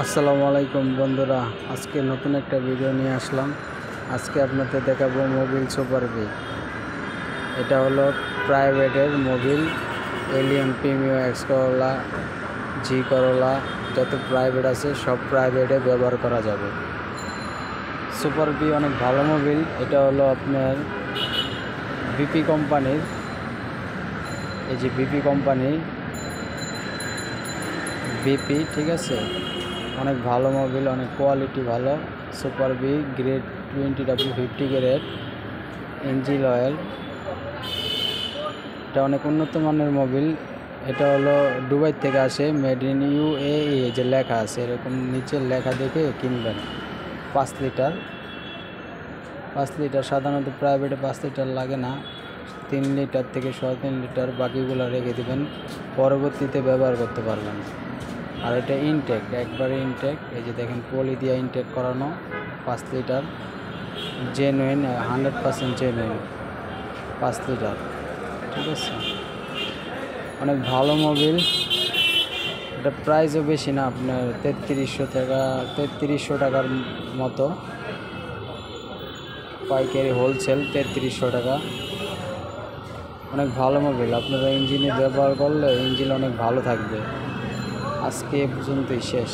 আসসালামু আলাইকুম বন্ধুরা, আজকে নতুন একটা ভিডিও নিয়ে আসলাম। আজকে আপনাদের দেখাবো মোবিল সুপার বি। এটা হলো প্রাইভেটের Mobil Allion Premio X Corolla, G Corolla, যত প্রাইভেট আছে সব প্রাইভেটে ব্যবহার করা যাবে। সুপার বি অনেক ভালো মোবিল। এটা হলো আপনার বিপি কোম্পানির, এই যে বিপি কোম্পানি, বিপি, ঠিক আছে, অনেক ভালো মোবিল, অনেক কোয়ালিটি ভালো। Super B grade 20W50 grade engine oil. এটা অনেক উন্নত মানের মোবিল। এটা হলো দুবাই থেকে আসে, মেড ইন UAE, যে লেখা আছে এরকম নিচে লেখা দেখে কিনবেন। 5 লিটার, সাধারণত প্রাইভেটে 5 লিটার লাগে না, 3 লিটার থেকে 3.5 লিটার, বাকিগুলো রেখে দেবেন, পরবর্তীতে ব্যবহার করতে পারবেন। আর এটা ইনটেক, একবারে ইনটেক, এই যে দেখেন পলি দিয়ে ইনটেক করানো, 5 লিটার, জেনুইন, 100% জেনুইন, 5 লিটার, ঠিক আছে, অনেক ভালো মোবিল। এটা প্রাইসও বেশি না, আপনার 3300 টাকার মতো, পাইকারি হোলসেল 3300 টাকা। অনেক ভালো মোবিল, আপনারা ইঞ্জিনে ব্যবহার করলে ইঞ্জিন অনেক ভালো থাকবে। আজকে এ পর্যন্তই, শেষ।